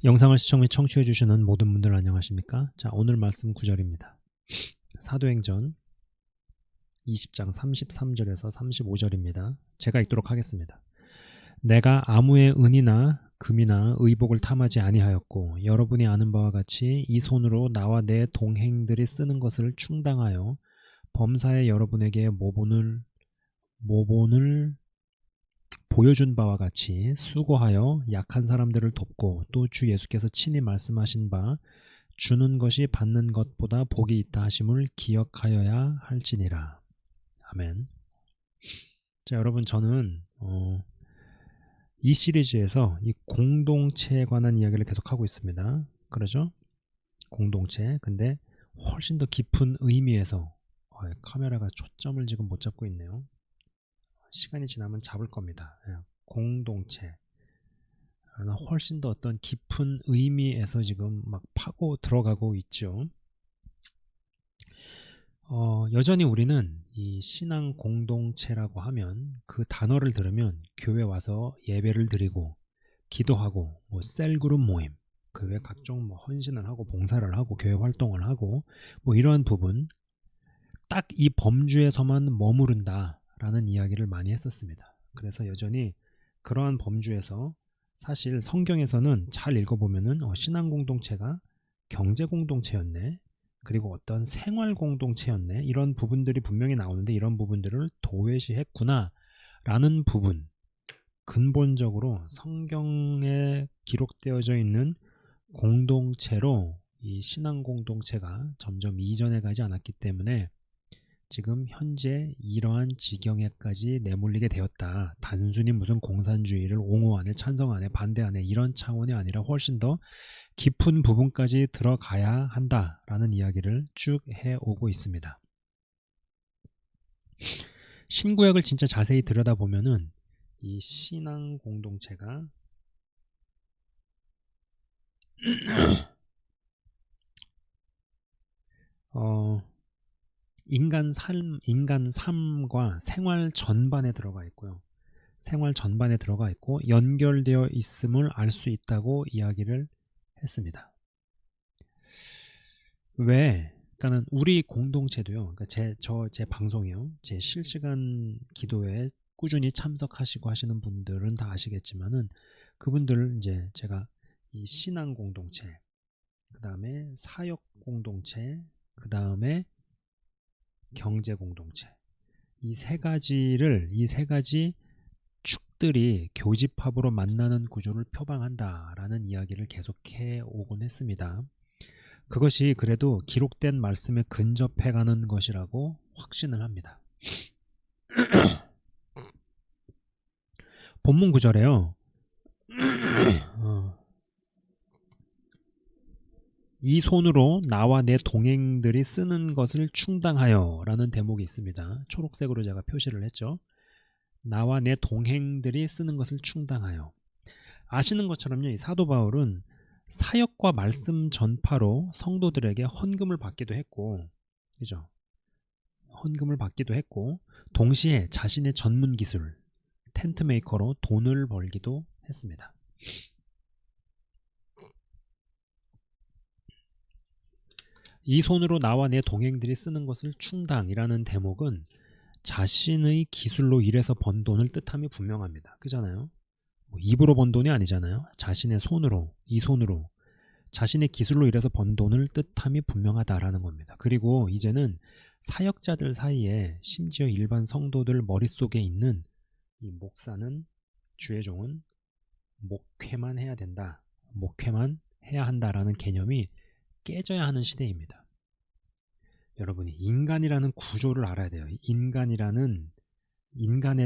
영상을 시청 및 청취해 주시는 모든 분들 안녕하십니까? 자, 오늘 말씀 9절입니다. 사도행전 20장 33절에서 35절입니다. 제가 읽도록 하겠습니다. 내가 아무의 은이나 금이나 의복을 탐하지 아니하였고 여러분이 아는 바와 같이 이 손으로 나와 내 동행들이 쓰는 것을 충당하여 범사에 여러분에게 모본을 보여준 바와 같이 수고하여 약한 사람들을 돕고 또 주 예수께서 친히 말씀하신 바 주는 것이 받는 것보다 복이 있다 하심을 기억하여야 할지니라. 아멘. 자, 여러분, 저는 이 시리즈에서 이 공동체에 관한 이야기를 계속하고 있습니다. 그러죠? 공동체. 근데 훨씬 더 깊은 의미에서 카메라가 초점을 지금 못 잡고 있네요. 시간이 지나면 잡을 겁니다. 공동체. 훨씬 더 어떤 깊은 의미에서 지금 막 파고 들어가고 있죠. 여전히 우리는 이 신앙 공동체라고 하면 그 단어를 들으면 교회 와서 예배를 드리고 기도하고 뭐 셀그룹 모임, 그 외 각종 뭐 헌신을 하고 봉사를 하고 교회 활동을 하고 뭐 이러한 부분, 딱 이 범주에서만 머무른다 라는 이야기를 많이 했었습니다. 그래서 여전히 그러한 범주에서 사실 성경에서는 잘 읽어보면은 신앙 공동체가 경제 공동체였네, 그리고 어떤 생활 공동체였네, 이런 부분들이 분명히 나오는데 이런 부분들을 도외시했구나 라는 부분, 근본적으로 성경에 기록되어져 있는 공동체로 이 신앙 공동체가 점점 이전해 가지 않았기 때문에 지금 현재 이러한 지경에까지 내몰리게 되었다. 단순히 무슨 공산주의를 옹호하네, 찬성하네, 반대하네 이런 차원이 아니라 훨씬 더 깊은 부분까지 들어가야 한다라는 이야기를 쭉 해오고 있습니다. 신구약을 진짜 자세히 들여다보면은 이 신앙 공동체가 인간 삶과 생활 전반에 들어가 있고요. 생활 전반에 들어가 있고 연결되어 있음을 알 수 있다고 이야기를 했습니다. 왜? 그러니까는 우리 공동체도요. 그러니까 제 방송이요. 제 실시간 기도에 꾸준히 참석하시고 하시는 분들은 다 아시겠지만은 그분들 이제 제가 이 신앙 공동체, 그 다음에 사역 공동체, 그 다음에 경제 공동체, 이 세 가지 축들이 교집합으로 만나는 구조를 표방한다라는 이야기를 계속해 오곤 했습니다. 그것이 그래도 기록된 말씀에 근접해가는 것이라고 확신을 합니다. 본문 구절에요. 이 손으로 나와 내 동행들이 쓰는 것을 충당하여 라는 대목이 있습니다. 초록색으로 제가 표시를 했죠. 나와 내 동행들이 쓰는 것을 충당하여. 아시는 것처럼요, 이 사도 바울은 사역과 말씀 전파로 성도들에게 헌금을 받기도 했고, 그죠? 헌금을 받기도 했고, 동시에 자신의 전문 기술, 텐트 메이커로 돈을 벌기도 했습니다. 이 손으로 나와 내 동행들이 쓰는 것을 충당이라는 대목은 자신의 기술로 일해서 번 돈을 뜻함이 분명합니다. 그잖아요? 입으로 번 돈이 아니잖아요. 자신의 손으로, 이 손으로 자신의 기술로 일해서 번 돈을 뜻함이 분명하다라는 겁니다. 그리고 이제는 사역자들 사이에 심지어 일반 성도들 머릿속에 있는 이 목사는, 주의 종은 목회만 해야 된다, 목회만 해야 한다라는 개념이 깨져야 하는 시대입니다. 여러분이 인간이라는 구조를 알아야 돼요. 인간에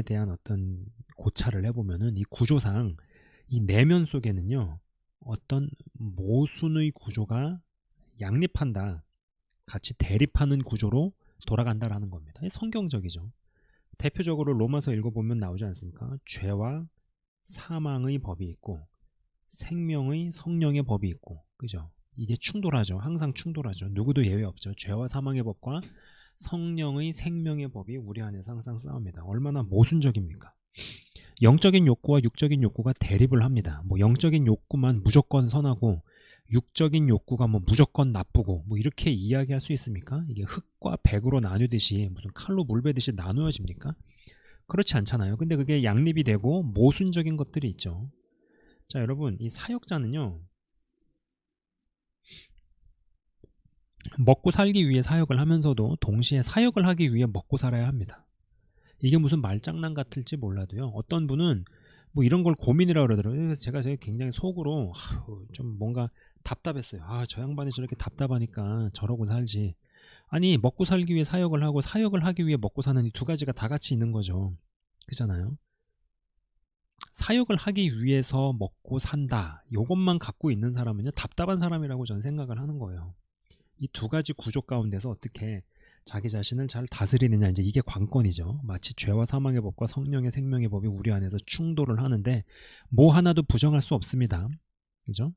대한 어떤 고찰을 해보면은 이 구조상 이 내면 속에는요, 어떤 모순의 구조가 양립한다, 같이 대립하는 구조로 돌아간다라는 겁니다. 성경적이죠. 대표적으로 로마서 읽어보면 나오지 않습니까? 죄와 사망의 법이 있고 생명의 성령의 법이 있고, 그죠? 이게 충돌하죠. 항상 충돌하죠. 누구도 예외 없죠. 죄와 사망의 법과 성령의 생명의 법이 우리 안에서 항상 싸웁니다. 얼마나 모순적입니까? 영적인 욕구와 육적인 욕구가 대립을 합니다. 뭐 영적인 욕구만 무조건 선하고 육적인 욕구가 뭐 무조건 나쁘고 뭐 이렇게 이야기할 수 있습니까? 이게 흑과 백으로 나누듯이 무슨 칼로 물 베듯이 나누어집니까? 그렇지 않잖아요. 근데 그게 양립이 되고 모순적인 것들이 있죠. 자, 여러분, 이 사역자는요, 먹고 살기 위해 사역을 하면서도 동시에 사역을 하기 위해 먹고 살아야 합니다. 이게 무슨 말장난 같을지 몰라도요, 어떤 분은 뭐 이런 걸 고민이라고 그러더라고요. 그래서 제가 굉장히 속으로 좀 뭔가 답답했어요. 저 양반이 저렇게 답답하니까 저러고 살지. 아니, 먹고 살기 위해 사역을 하고 사역을 하기 위해 먹고 사는 이 두 가지가 다 같이 있는 거죠. 그잖아요. 사역을 하기 위해서 먹고 산다, 요것만 갖고 있는 사람은요, 답답한 사람이라고 저는 생각을 하는 거예요. 이 두 가지 구조 가운데서 어떻게 자기 자신을 잘 다스리느냐, 이제 이게 관건이죠. 마치 죄와 사망의 법과 성령의 생명의 법이 우리 안에서 충돌을 하는데 뭐 하나도 부정할 수 없습니다. 그죠?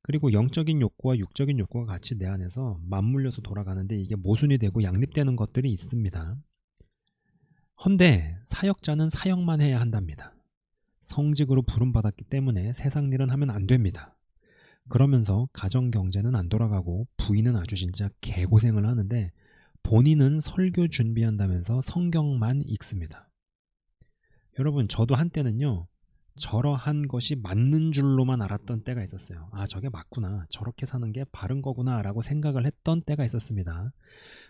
그리고 영적인 욕구와 육적인 욕구가 같이 내 안에서 맞물려서 돌아가는데 이게 모순이 되고 양립되는 것들이 있습니다. 헌데 사역자는 사역만 해야 한답니다. 성직으로 부름받았기 때문에 세상 일은 하면 안 됩니다. 그러면서 가정 경제는 안 돌아가고 부인은 아주 진짜 개고생을 하는데 본인은 설교 준비한다면서 성경만 읽습니다. 여러분, 저도 한때는요, 저러한 것이 맞는 줄로만 알았던 때가 있었어요. 저게 맞구나, 저렇게 사는 게 바른 거구나 라고 생각을 했던 때가 있었습니다.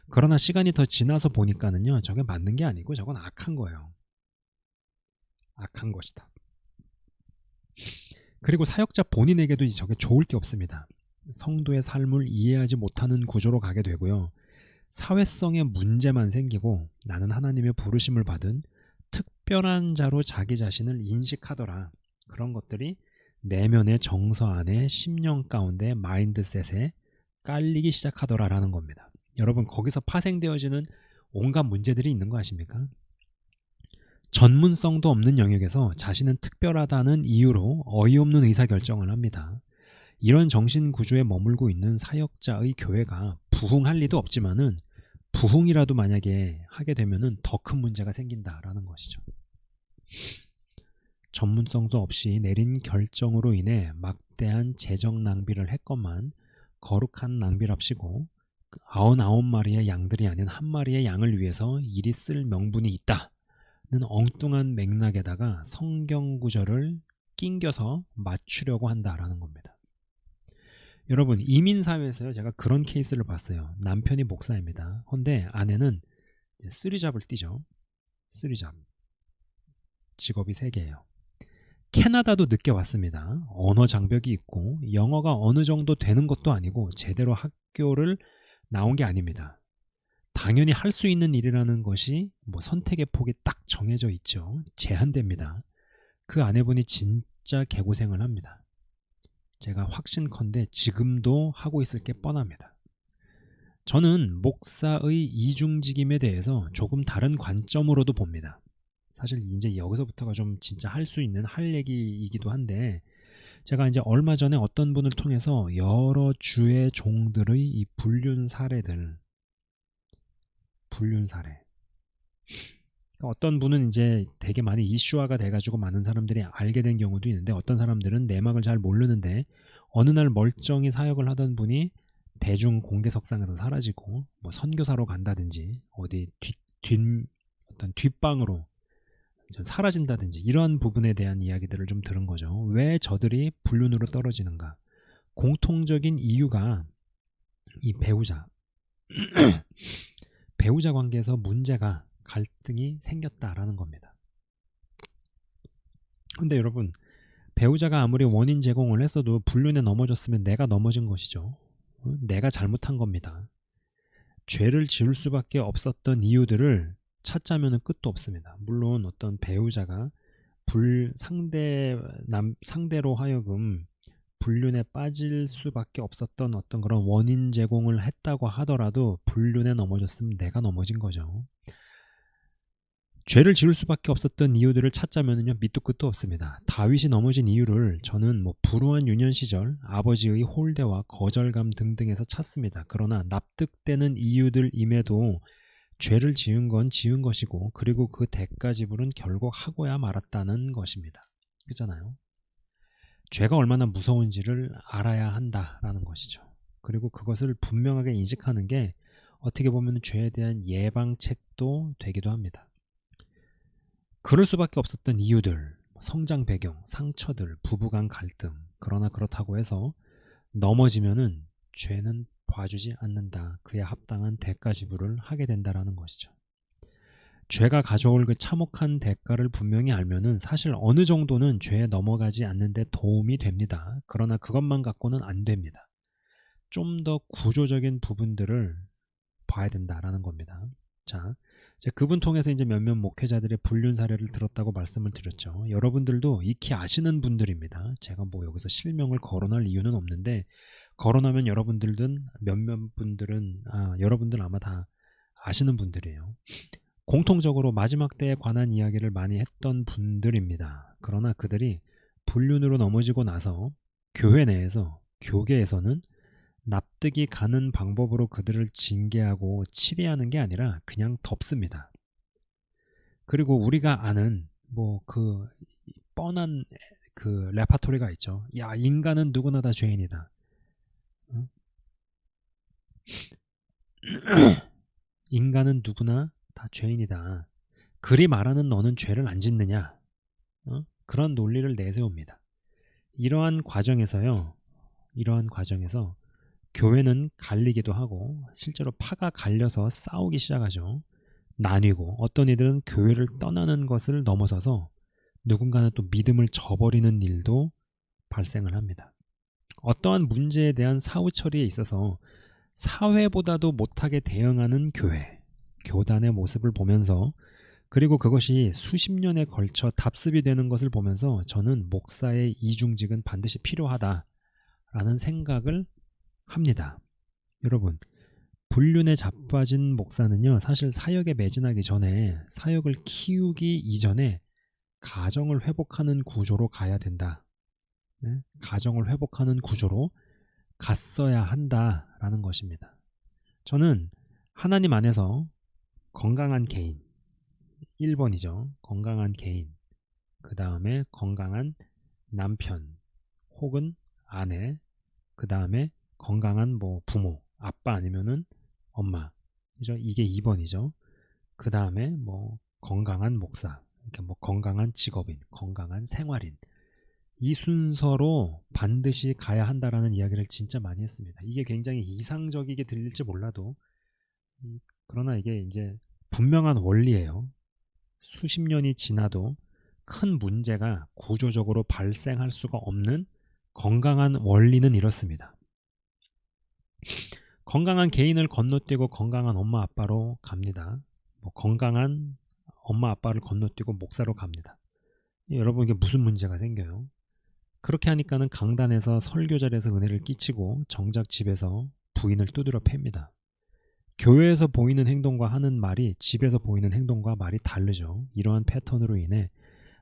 그러나 시간이 더 지나서 보니까는요, 저게 맞는 게 아니고 저건 악한 거예요. 악한 것이다. 그리고 사역자 본인에게도 저게 좋을 게 없습니다. 성도의 삶을 이해하지 못하는 구조로 가게 되고요, 사회성의 문제만 생기고 나는 하나님의 부르심을 받은 특별한 자로 자기 자신을 인식하더라. 그런 것들이 내면의 정서 안에 심령 가운데 마인드셋에 깔리기 시작하더라라는 겁니다. 여러분, 거기서 파생되어지는 온갖 문제들이 있는 거 아십니까? 전문성도 없는 영역에서 자신은 특별하다는 이유로 어이없는 의사결정을 합니다. 이런 정신구조에 머물고 있는 사역자의 교회가 부흥할 리도 없지만은 부흥이라도 만약에 하게 되면은 더 큰 문제가 생긴다라는 것이죠. 전문성도 없이 내린 결정으로 인해 막대한 재정 낭비를 했건만 거룩한 낭비랍시고 99마리의 양들이 아닌 한 마리의 양을 위해서 이리 쓸 명분이 있다는 엉뚱한 맥락에다가 성경 구절을 낑겨서 맞추려고 한다라는 겁니다. 여러분, 이민사회에서요, 제가 그런 케이스를 봤어요. 남편이 목사입니다. 근데 아내는 쓰리잡을 뛰죠. 쓰리잡. 직업이 3개예요. 캐나다도 늦게 왔습니다. 언어 장벽이 있고 영어가 어느 정도 되는 것도 아니고 제대로 학교를 나온 게 아닙니다. 당연히 할 수 있는 일이라는 것이 뭐 선택의 폭이 딱 정해져 있죠. 제한됩니다. 그 아내분이 진짜 개고생을 합니다. 제가 확신컨대 지금도 하고 있을 게 뻔합니다. 저는 목사의 이중직임에 대해서 조금 다른 관점으로도 봅니다. 사실 이제 여기서부터가 좀 진짜 할 수 있는 할 얘기이기도 한데, 제가 이제 얼마 전에 어떤 분을 통해서 여러 주의 종들의 이 불륜 사례, 어떤 분은 이제 되게 많이 이슈화가 돼가지고 많은 사람들이 알게 된 경우도 있는데, 어떤 사람들은 내막을 잘 모르는데 어느 날 멀쩡히 사역을 하던 분이 대중 공개석상에서 사라지고 뭐 선교사로 간다든지 어디 어떤 뒷방으로 사라진다든지 이러한 부분에 대한 이야기들을 좀 들은 거죠. 왜 저들이 불륜으로 떨어지는가? 공통적인 이유가 이 배우자 관계에서 문제가, 갈등이 생겼다라는 겁니다. 근데 여러분, 배우자가 아무리 원인 제공을 했어도 불륜에 넘어졌으면 내가 넘어진 것이죠. 내가 잘못한 겁니다. 죄를 지을 수밖에 없었던 이유들을 찾자면 끝도 없습니다. 물론 어떤 배우자가 상대로 하여금 불륜에 빠질 수밖에 없었던 어떤 그런 원인 제공을 했다고 하더라도 불륜에 넘어졌으면 내가 넘어진 거죠. 죄를 지을 수밖에 없었던 이유들을 찾자면요, 밑도 끝도 없습니다. 다윗이 넘어진 이유를 저는 불우한 유년 시절 아버지의 홀대와 거절감 등등에서 찾습니다. 그러나 납득되는 이유들임에도 죄를 지은 건 지은 것이고 그리고 그 대가 지불은 결국 하고야 말았다는 것입니다. 그렇잖아요. 죄가 얼마나 무서운지를 알아야 한다라는 것이죠. 그리고 그것을 분명하게 인식하는 게 어떻게 보면 죄에 대한 예방책도 되기도 합니다. 그럴 수밖에 없었던 이유들, 성장 배경, 상처들, 부부간 갈등. 그러나 그렇다고 해서 넘어지면은 죄는 봐주지 않는다. 그에 합당한 대가 지불을 하게 된다라는 것이죠. 죄가 가져올 그 참혹한 대가를 분명히 알면은 사실 어느 정도는 죄에 넘어가지 않는데 도움이 됩니다. 그러나 그것만 갖고는 안 됩니다. 좀 더 구조적인 부분들을 봐야 된다라는 겁니다. 자, 이제 그분 통해서 이제 몇몇 목회자들의 불륜 사례를 들었다고 말씀을 드렸죠. 여러분들도 익히 아시는 분들입니다. 제가 뭐 여기서 실명을 거론할 이유는 없는데 거론하면 여러분들은 몇몇 분들은 여러분들 아마 다 아시는 분들이에요. 공통적으로 마지막 때에 관한 이야기를 많이 했던 분들입니다. 그러나 그들이 불륜으로 넘어지고 나서 교회 내에서 교계에서는 납득이 가는 방법으로 그들을 징계하고 치리하는 게 아니라 그냥 덮습니다. 그리고 우리가 아는 뭐 그 뻔한 그 레파토리가 있죠. 야, 인간은 누구나 다 죄인이다. 인간은 누구나 다 죄인이다. 그리 말하는 너는 죄를 안 짓느냐? 그런 논리를 내세웁니다. 이러한 과정에서 교회는 갈리기도 하고 실제로 파가 갈려서 싸우기 시작하죠. 나뉘고 어떤 이들은 교회를 떠나는 것을 넘어서서 누군가는 또 믿음을 저버리는 일도 발생을 합니다. 어떠한 문제에 대한 사후 처리에 있어서 사회보다도 못하게 대응하는 교회, 교단의 모습을 보면서 그리고 그것이 수십 년에 걸쳐 답습이 되는 것을 보면서 저는 목사의 이중직은 반드시 필요하다라는 생각을 합니다. 여러분, 불륜에 자빠진 목사는요, 사실 사역에 매진하기 전에 사역을 키우기 이전에 가정을 회복하는 구조로 가야 된다. 네? 가정을 회복하는 구조로 갔어야 한다라는 것입니다. 저는 하나님 안에서 건강한 개인, 1번이죠. 건강한 개인, 그 다음에 건강한 남편 혹은 아내, 그 다음에 건강한 뭐 부모, 아빠 아니면은 엄마, 그죠? 이게 2번이죠. 그 다음에 뭐 건강한 목사, 이렇게 뭐 건강한 직업인, 건강한 생활인, 이 순서로 반드시 가야 한다라는 이야기를 진짜 많이 했습니다. 이게 굉장히 이상적이게 들릴지 몰라도 그러나 이게 이제 분명한 원리예요. 수십 년이 지나도 큰 문제가 구조적으로 발생할 수가 없는 건강한 원리는 이렇습니다. 건강한 개인을 건너뛰고 건강한 엄마 아빠로 갑니다. 뭐 건강한 엄마 아빠를 건너뛰고 목사로 갑니다. 여러분 이게 무슨 문제가 생겨요? 그렇게 하니까는 강단에서 설교 자리에서 은혜를 끼치고 정작 집에서 부인을 두드려 팹니다. 교회에서 보이는 행동과 하는 말이 집에서 보이는 행동과 말이 다르죠. 이러한 패턴으로 인해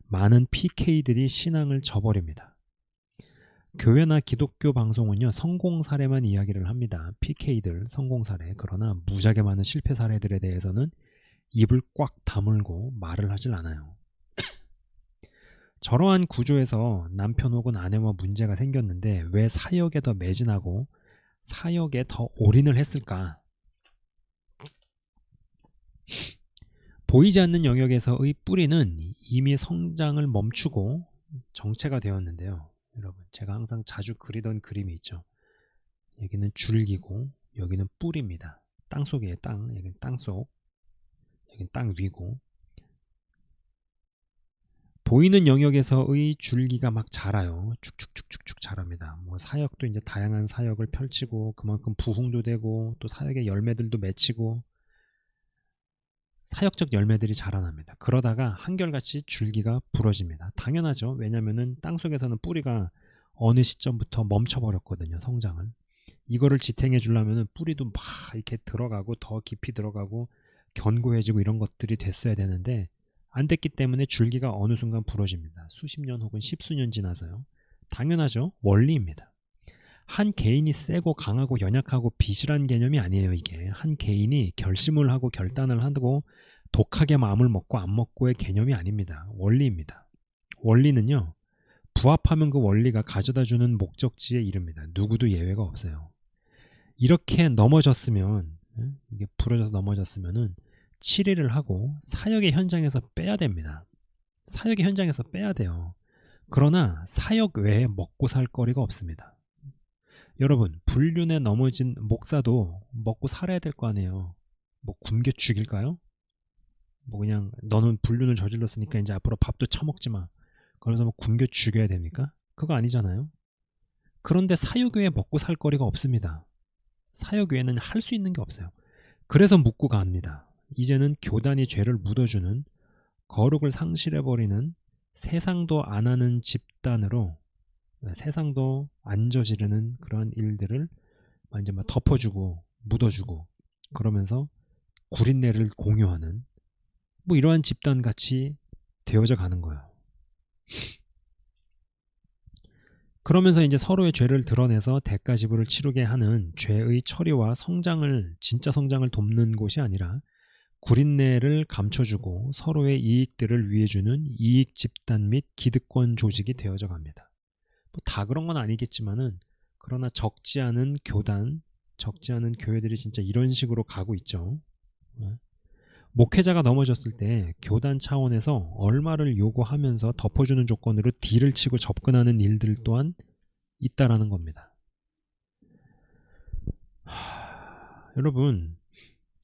많은 PK들이 신앙을 저버립니다. 교회나 기독교 방송은요, 성공 사례만 이야기를 합니다. PK들, 성공 사례. 그러나 무지하게 많은 실패 사례들에 대해서는 입을 꽉 다물고 말을 하질 않아요. 저러한 구조에서 남편 혹은 아내와 문제가 생겼는데 왜 사역에 더 매진하고 사역에 더 올인을 했을까? 보이지 않는 영역에서의 뿌리는 이미 성장을 멈추고 정체가 되었는데요. 여러분, 제가 항상 자주 그리던 그림이 있죠. 여기는 줄기고 여기는 뿌리입니다. 땅속이에요. 땅. 여기는 땅속. 여기는 땅 위고. 보이는 영역에서의 줄기가 막 자라요. 쭉쭉쭉쭉쭉 자랍니다. 뭐 사역도 이제 다양한 사역을 펼치고 그만큼 부흥도 되고 또 사역의 열매들도 맺히고 사역적 열매들이 자라납니다. 그러다가 한결같이 줄기가 부러집니다. 당연하죠. 왜냐하면 땅속에서는 뿌리가 어느 시점부터 멈춰버렸거든요. 성장을. 이거를 지탱해 주려면 뿌리도 막 이렇게 들어가고 더 깊이 들어가고 견고해지고 이런 것들이 됐어야 되는데 안 됐기 때문에 줄기가 어느 순간 부러집니다. 수십 년 혹은 십수년 지나서요. 당연하죠. 원리입니다. 한 개인이 세고 강하고 연약하고 비실한 개념이 아니에요. 이게 한 개인이 결심을 하고 결단을 하고 독하게 마음을 먹고 안 먹고의 개념이 아닙니다. 원리입니다. 원리는요, 부합하면 그 원리가 가져다주는 목적지에 이릅니다. 누구도 예외가 없어요. 이렇게 넘어졌으면, 이게 부러져서 넘어졌으면은 치리를 하고 사역의 현장에서 빼야 됩니다. 사역의 현장에서 빼야 돼요. 그러나 사역 외에 먹고 살 거리가 없습니다. 여러분, 불륜에 넘어진 목사도 먹고 살아야 될 거 아니에요. 뭐 굶겨 죽일까요? 뭐 그냥 너는 불륜을 저질렀으니까 이제 앞으로 밥도 처먹지 마. 그래서 뭐 굶겨 죽여야 됩니까? 그거 아니잖아요. 그런데 사역 외에 먹고 살 거리가 없습니다. 사역 외에는 할 수 있는 게 없어요. 그래서 묻고 갑니다. 이제는 교단이 죄를 묻어주는, 거룩을 상실해버리는, 세상도 안 하는 집단으로, 세상도 안 저지르는 그런 일들을 이제 막 덮어주고 묻어주고 그러면서 구린내를 공유하는 뭐 이러한 집단 같이 되어져 가는 거예요. 그러면서 이제 서로의 죄를 드러내서 대가 지불을 치르게 하는 죄의 처리와 성장을, 진짜 성장을 돕는 곳이 아니라 구린내를 감춰주고 서로의 이익들을 위해주는 이익 집단 및 기득권 조직이 되어져 갑니다. 뭐 다 그런 건 아니겠지만은, 그러나 적지 않은 교단, 적지 않은 교회들이 진짜 이런 식으로 가고 있죠. 목회자가 넘어졌을 때 교단 차원에서 얼마를 요구하면서 덮어주는 조건으로 딜을 치고 접근하는 일들 또한 있다라는 겁니다. 여러분,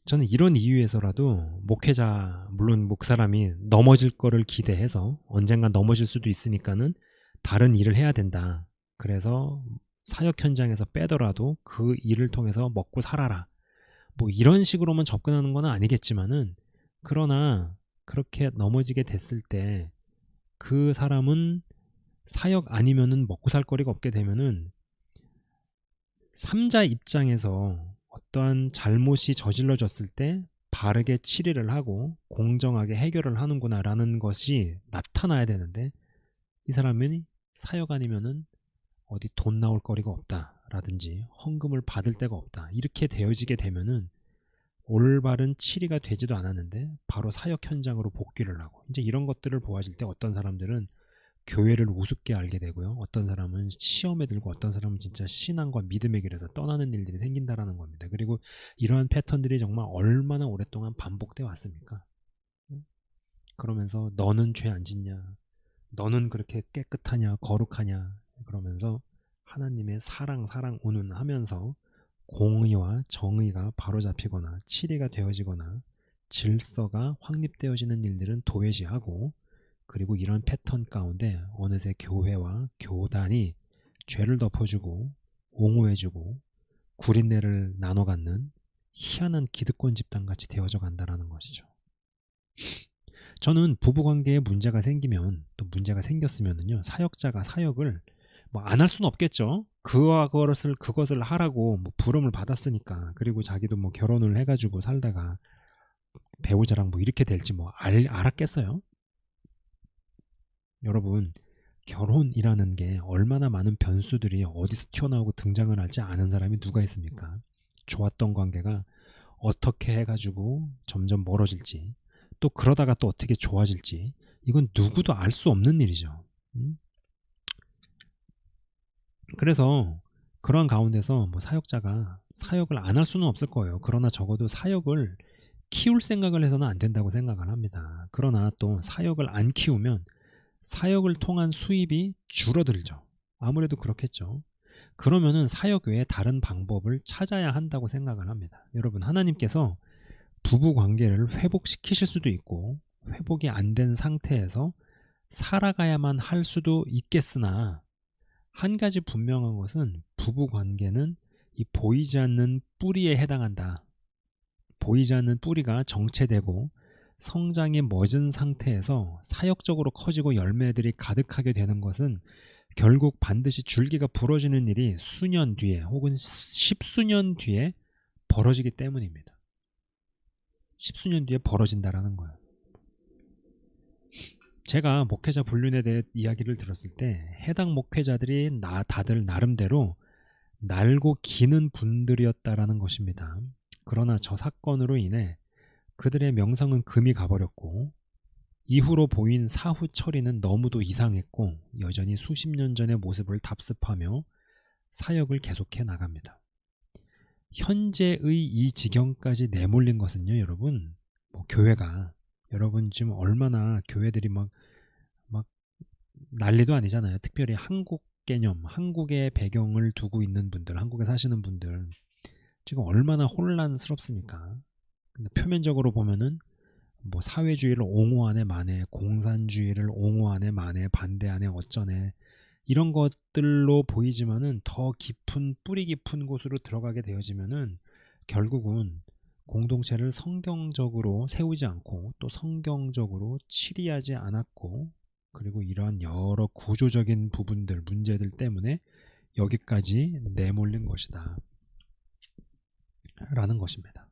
저는 이런 이유에서라도 목회자, 물론 목사람이 넘어질 거를 기대해서 언젠간 넘어질 수도 있으니까는 다른 일을 해야 된다. 그래서 사역 현장에서 빼더라도 그 일을 통해서 먹고 살아라. 뭐 이런 식으로만 접근하는 건 아니겠지만은, 그러나 그렇게 넘어지게 됐을 때 그 사람은 사역 아니면은 먹고 살 거리가 없게 되면은 3자 입장에서 어떠한 잘못이 저질러졌을 때 바르게 치리를 하고 공정하게 해결을 하는구나라는 것이 나타나야 되는데, 이 사람은 사역 아니면은 어디 돈 나올 거리가 없다라든지 헌금을 받을 데가 없다, 이렇게 되어지게 되면은 올바른 치리가 되지도 않았는데 바로 사역 현장으로 복귀를 하고, 이제 이런 것들을 보아질 때 어떤 사람들은 교회를 우습게 알게 되고요, 어떤 사람은 시험에 들고, 어떤 사람은 진짜 신앙과 믿음의 길에서 떠나는 일들이 생긴다라는 겁니다. 그리고 이러한 패턴들이 정말 얼마나 오랫동안 반복되어 왔습니까? 그러면서 너는 죄 안 짓냐, 너는 그렇게 깨끗하냐, 거룩하냐, 그러면서 하나님의 사랑 운운하면서 공의와 정의가 바로잡히거나 치리가 되어지거나 질서가 확립되어지는 일들은 도외시하고, 그리고 이런 패턴 가운데 어느새 교회와 교단이 죄를 덮어주고 옹호해주고 구린내를 나눠 갖는 희한한 기득권 집단같이 되어져 간다는 것이죠. 저는 부부관계에 문제가 생기면, 또 문제가 생겼으면은요, 사역자가 사역을 뭐 안 할 수는 없겠죠. 그것을 하라고 뭐 부름을 받았으니까. 그리고 자기도 뭐 결혼을 해가지고 살다가 배우자랑 뭐 이렇게 될지 뭐 알았겠어요? 여러분, 결혼이라는 게 얼마나 많은 변수들이 어디서 튀어나오고 등장을 할지 아는 사람이 누가 있습니까? 좋았던 관계가 어떻게 해가지고 점점 멀어질지, 또 그러다가 또 어떻게 좋아질지, 이건 누구도 알 수 없는 일이죠. 그래서 그러한 가운데서 뭐 사역자가 사역을 안 할 수는 없을 거예요. 그러나 적어도 사역을 키울 생각을 해서는 안 된다고 생각을 합니다. 그러나 또 사역을 안 키우면 사역을 통한 수입이 줄어들죠. 아무래도 그렇겠죠. 그러면은 사역 외에 다른 방법을 찾아야 한다고 생각을 합니다. 여러분, 하나님께서 부부 관계를 회복시키실 수도 있고 회복이 안 된 상태에서 살아가야만 할 수도 있겠으나, 한 가지 분명한 것은 부부 관계는 이 보이지 않는 뿌리에 해당한다. 보이지 않는 뿌리가 정체되고 성장이 멎은 상태에서 사역적으로 커지고 열매들이 가득하게 되는 것은 결국 반드시 줄기가 부러지는 일이 수년 뒤에 혹은 십수년 뒤에 벌어지기 때문입니다. 십수년 뒤에 벌어진다라는 거예요. 제가 목회자 불륜에 대해 이야기를 들었을 때 해당 목회자들이 다들 나름대로 날고 기는 분들이었다라는 것입니다. 그러나 저 사건으로 인해 그들의 명성은 금이 가버렸고 이후로 보인 사후 처리는 너무도 이상했고 여전히 수십 년 전의 모습을 답습하며 사역을 계속해 나갑니다. 현재의 이 지경까지 내몰린 것은요, 여러분, 교회가 여러분 지금 얼마나 교회들이 막 난리도 아니잖아요. 특별히 한국 개념, 한국의 배경을 두고 있는 분들, 한국에 사시는 분들 지금 얼마나 혼란스럽습니까? 근데 표면적으로 보면은 사회주의를 옹호하네 마네, 공산주의를 옹호하네 마네, 반대하네 어쩌네 이런 것들로 보이지만은 더 깊은 뿌리 깊은 곳으로 들어가게 되어지면은 결국은 공동체를 성경적으로 세우지 않고 또 성경적으로 치리하지 않았고 그리고 이러한 여러 구조적인 부분들, 문제들 때문에 여기까지 내몰린 것이다 라는 것입니다.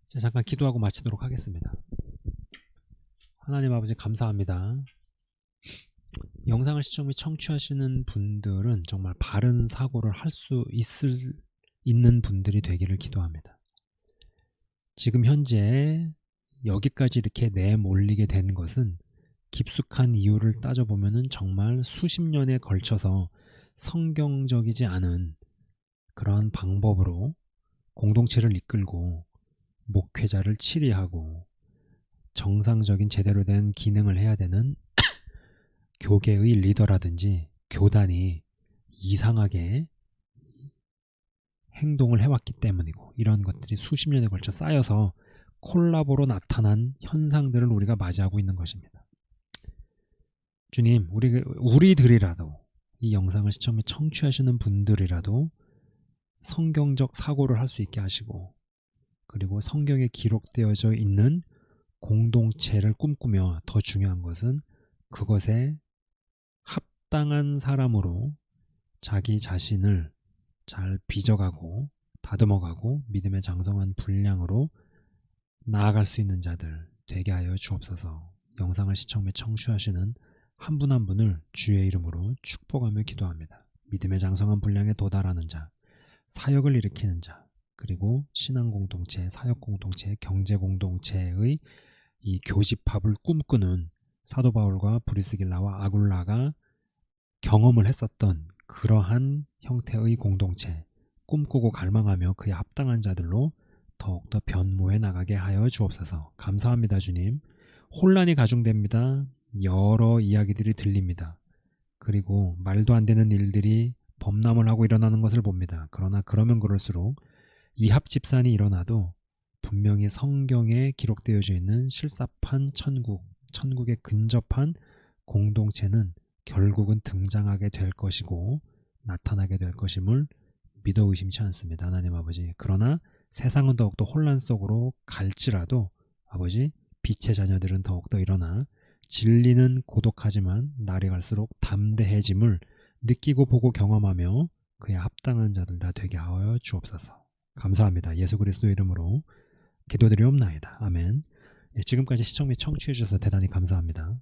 자, 잠깐 기도하고 마치도록 하겠습니다. 하나님 아버지 감사합니다. 영상을 시청 및 청취하시는 분들은 정말 바른 사고를 할 수 있는 분들이 되기를 기도합니다. 지금 현재 여기까지 이렇게 내몰리게 된 것은 깊숙한 이유를 따져보면 정말 수십 년에 걸쳐서 성경적이지 않은 그러한 방법으로 공동체를 이끌고 목회자를 치리하고 정상적인 제대로 된 기능을 해야 되는 교계의 리더라든지 교단이 이상하게 행동을 해왔기 때문이고 이런 것들이 수십 년에 걸쳐 쌓여서 콜라보로 나타난 현상들을 우리가 맞이하고 있는 것입니다. 주님, 우리들이라도 이 영상을 시청 및 청취하시는 분들이라도 성경적 사고를 할 수 있게 하시고 그리고 성경에 기록되어져 있는 공동체를 꿈꾸며 더 중요한 것은 그것에 합당한 사람으로 자기 자신을 잘 빚어가고 다듬어가고 믿음의 장성한 분량으로 나아갈 수 있는 자들 되게 하여 주옵소서. 영상을 시청 및 청취하시는 한 분 한 분을 주의 이름으로 축복하며 기도합니다. 믿음의 장성한 분량에 도달하는 자, 사역을 일으키는 자, 그리고 신앙공동체, 사역공동체, 경제공동체의 이 교집합을 꿈꾸는 사도 바울과 브리스길라와 아굴라가 경험을 했었던 그러한 형태의 공동체 꿈꾸고 갈망하며 그에 합당한 자들로 더욱더 변모해 나가게 하여 주옵소서. 감사합니다. 주님. 혼란이 가중됩니다. 여러 이야기들이 들립니다. 그리고 말도 안 되는 일들이 범람을 하고 일어나는 것을 봅니다. 그러나 그러면 그럴수록 이합집산이 일어나도 분명히 성경에 기록되어져 있는 실사판 천국에 근접한 공동체는 결국은 등장하게 될 것이고 나타나게 될 것임을 믿어 의심치 않습니다. 하나님 아버지. 그러나 세상은 더욱더 혼란 속으로 갈지라도 아버지 빛의 자녀들은 더욱더 일어나 진리는 고독하지만 날이 갈수록 담대해짐을 느끼고 보고 경험하며 그에 합당한 자들 다 되게 하여 주옵소서. 감사합니다. 예수 그리스도 이름으로 기도드리옵나이다. 아멘. 지금까지 시청 및 청취해 주셔서 대단히 감사합니다.